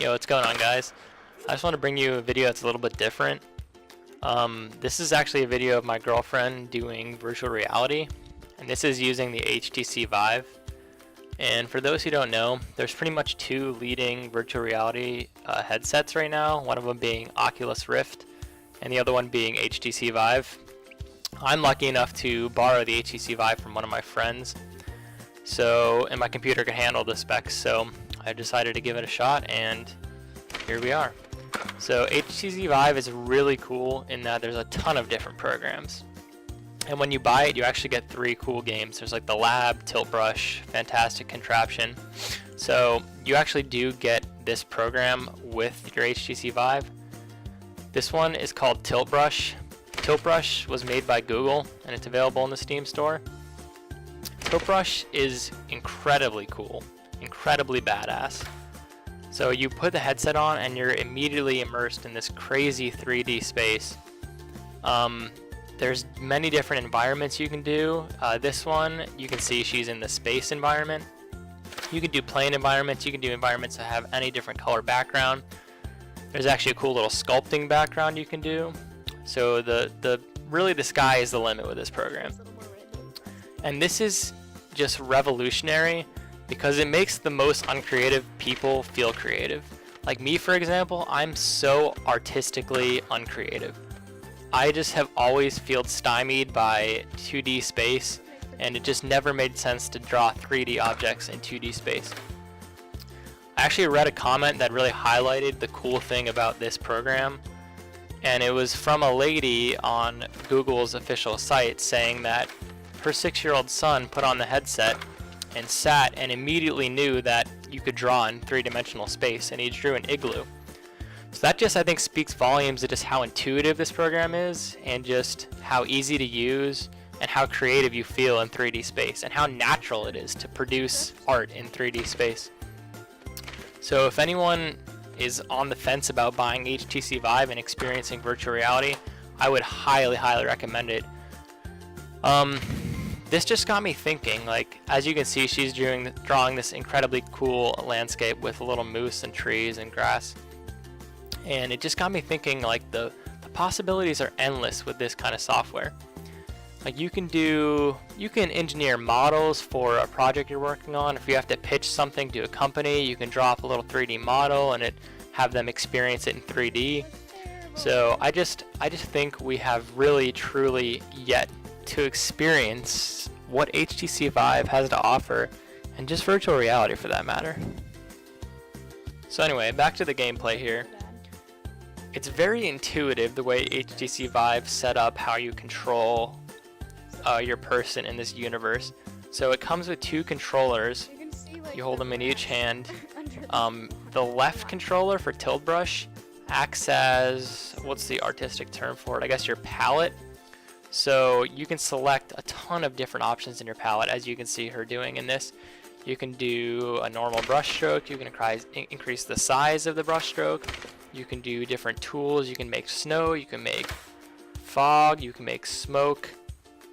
Yo, what's going on, guys? I just want to bring you a video that's a little bit different. This is actually a video of my girlfriend doing virtual reality, and this is using the HTC Vive. And for those who don't know, there's pretty much two leading virtual reality headsets right now, one of them being Oculus Rift and the other one being HTC Vive. I'm lucky enough to borrow the HTC Vive from one of my friends, and my computer can handle the specs, so I decided to give it a shot, and here we are. So HTC Vive is really cool in that there's a ton of different programs. And when you buy it, you actually get 3 cool games. There's like the Lab, Tilt Brush, Fantastic Contraption. So you actually do get this program with your HTC Vive. This one is called Tilt Brush. Tilt Brush was made by Google, and it's available in the Steam store. Tilt Brush is incredibly cool, incredibly badass. So you put the headset on and you're immediately immersed in this crazy 3D space. There's many different environments you can do. This one, you can see she's in the space environment. You can do plane environments, you can do environments that have any different color background. There's actually a cool little sculpting background you can do. So really the sky is the limit with this program. And this is just revolutionary because it makes the most uncreative people feel creative. Like me, for example, I'm so artistically uncreative. I just have always felt stymied by 2D space, and it just never made sense to draw 3D objects in 2D space. I actually read a comment that really highlighted the cool thing about this program, and it was from a lady on Google's official site saying that her 6-year-old son put on the headset and sat and immediately knew that you could draw in 3-dimensional space, and he drew an igloo. So that just, I think, speaks volumes to just how intuitive this program is, and just how easy to use, and how creative you feel in 3D space, and how natural it is to produce art in 3D space. So if anyone is on the fence about buying HTC Vive and experiencing virtual reality, I would highly, highly recommend it. This just got me thinking, like, as you can see, she's drawing this incredibly cool landscape with a little moose and trees and grass. And it just got me thinking, like, the possibilities are endless with this kind of software. Like, you can engineer models for a project you're working on. If you have to pitch something to a company, you can draw up a little 3D model and have them experience it in 3D. So I just think we have really, truly yet to experience what HTC Vive has to offer, and just virtual reality for that matter. So anyway, back to the gameplay here. It's very intuitive the way HTC Vive set up how you control your person in this universe. So it comes with 2 controllers. You hold them in each hand. The left controller for Tilt Brush acts as, what's the artistic term for it? I guess your palette. So you can select a ton of different options in your palette, as you can see her doing in this. You can do a normal brush stroke, you can increase the size of the brush stroke, you can do different tools, you can make snow, you can make fog, you can make smoke,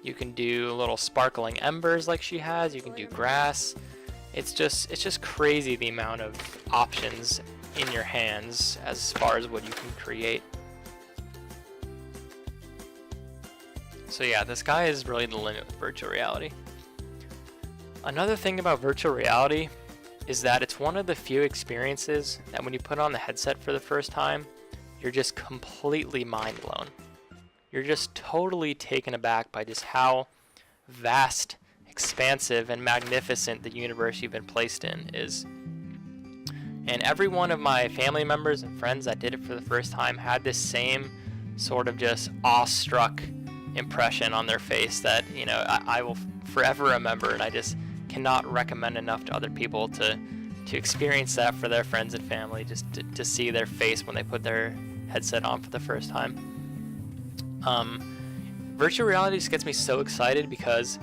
you can do little sparkling embers like she has, you can do grass. It's just crazy the amount of options in your hands as far as what you can create. So yeah, the sky is really the limit with virtual reality. Another thing about virtual reality is that it's one of the few experiences that when you put on the headset for the first time, you're just completely mind blown. You're just totally taken aback by just how vast, expansive, and magnificent the universe you've been placed in is. And every one of my family members and friends that did it for the first time had this same sort of just awestruck impression on their face that, you know, I will forever remember, and I just cannot recommend enough to other people to experience that for their friends and family, just to see their face when they put their headset on for the first time. Virtual reality just gets me so excited because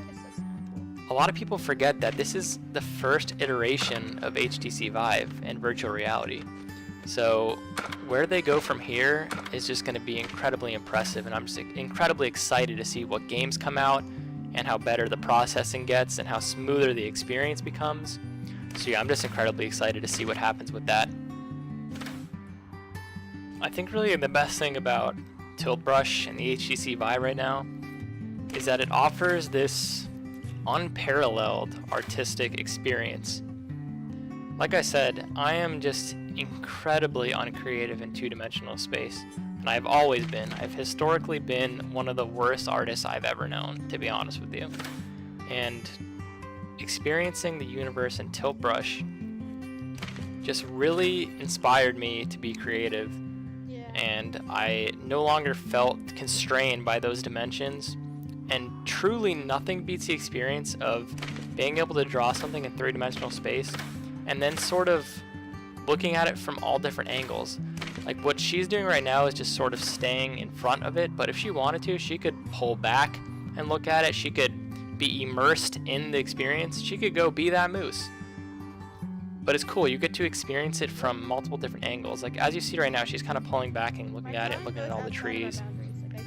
a lot of people forget that this is the first iteration of HTC Vive and virtual reality. So where they go from here is just going to be incredibly impressive, and I'm just incredibly excited to see what games come out and how better the processing gets and how smoother the experience becomes. So yeah, I'm just incredibly excited to see what happens with that. I think really the best thing about Tilt Brush and the HTC Vive right now is that it offers this unparalleled artistic experience. Like I said, I am just incredibly uncreative in two-dimensional space, and I've always been. I've historically been one of the worst artists I've ever known, to be honest with you. And experiencing the universe in Tilt Brush just really inspired me to be creative, and I no longer felt constrained by those dimensions. And truly nothing beats the experience of being able to draw something in three-dimensional space and then sort of looking at it from all different angles. Like what she's doing right now is just sort of staying in front of it, but if she wanted to, she could pull back and look at it. She could be immersed in the experience. She could go be that moose. But it's cool, you get to experience it from multiple different angles. Like as you see right now, she's kind of pulling back and looking at it, looking at all the trees.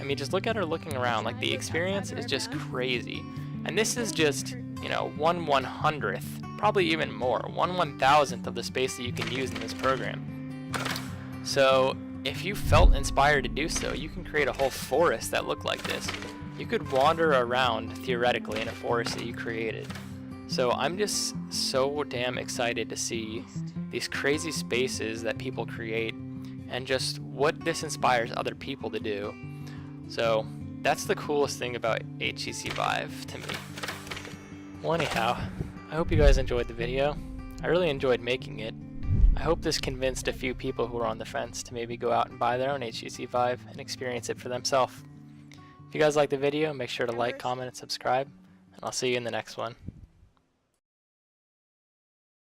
I mean, just look at her looking around. Like the experience is just crazy. And this is just, you know, 1/100th, probably even more, 1/1000th of the space that you can use in this program. So if you felt inspired to do so, you can create a whole forest that looked like this. You could wander around theoretically in a forest that you created. So I'm just so damn excited to see these crazy spaces that people create and just what this inspires other people to do. So that's the coolest thing about HTC Vive to me. Well, anyhow, I hope you guys enjoyed the video. I really enjoyed making it. I hope this convinced a few people who are on the fence to maybe go out and buy their own HTC Vive and experience it for themselves. If you guys liked the video, make sure to like, comment, and subscribe, and I'll see you in the next one.